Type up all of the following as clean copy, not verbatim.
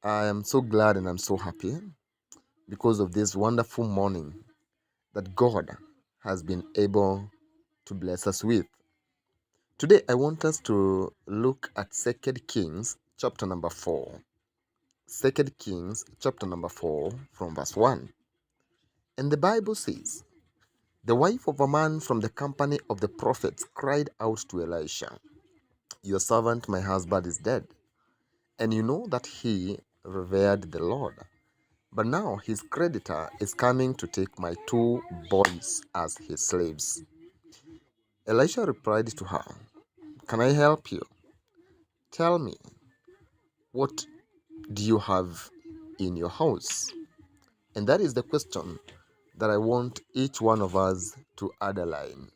I am so glad and I'm so happy because of this wonderful morning that God has been able to bless us with. Today, I want us to look at 2 Kings chapter number 4. 2 Kings chapter number 4 from verse 1. And the Bible says, the wife of a man from the company of the prophets cried out to Elisha, your servant, my husband, is dead, and you know that he revered the Lord. But now his creditor is coming to take my 2 boys as his slaves. Elisha replied to her, can I help you? Tell me, what do you have in your house? And that is the question that I want each one of us to underline.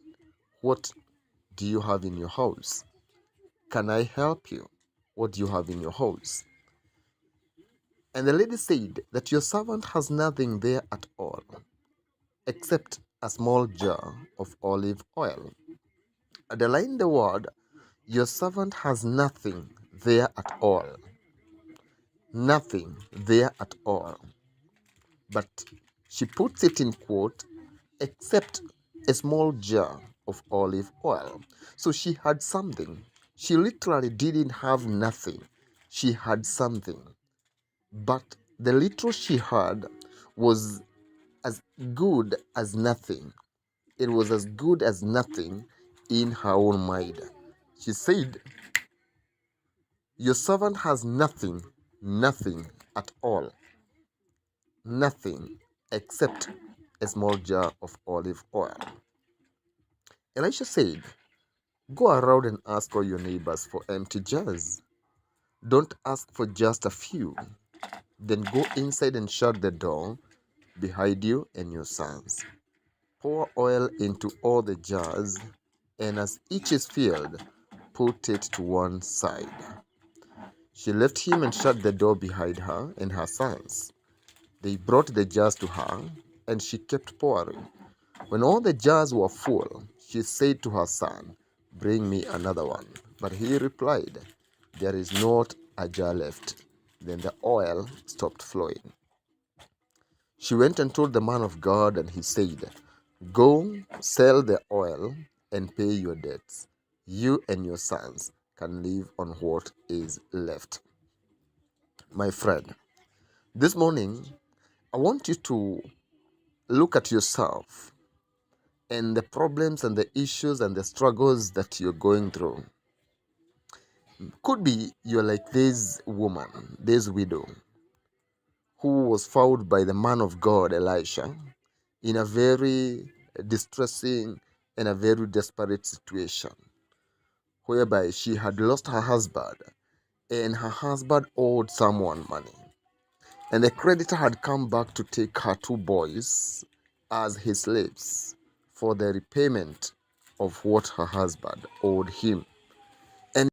What do you have in your house? Can I help you? What do you have in your house? And the lady said that your servant has nothing there at all, except a small jar of olive oil. Underline the word, your servant has nothing there at all. Nothing there at all. But she puts it in quote, except a small jar of olive oil. So she had something. She literally didn't have nothing. She had something. But the little she had was as good as nothing. It was as good as nothing in her own mind. She said, your servant has nothing, nothing at all, nothing except a small jar of olive oil. Elisha said, go around and ask all your neighbors for empty jars. Don't ask for just a few. Then go inside and shut the door behind you and your sons. Pour oil into all the jars, and as each is filled, put it to one side. She left him and shut the door behind her and her sons. They brought the jars to her, and she kept pouring. When all the jars were full, she said to her son, bring me another one. But he replied, there is not a jar left. Then the oil stopped flowing. She went and told the man of God, and he said, go sell the oil and pay your debts. You and your sons can live on what is left. My friend, this morning, I want you to look at yourself and the problems and the issues and the struggles that you're going through. Could be you're like this woman, this widow, who was found by the man of God, Elisha, in a very distressing and a very desperate situation, whereby she had lost her husband and her husband owed someone money. And the creditor had come back to take her 2 boys as his slaves for the repayment of what her husband owed him.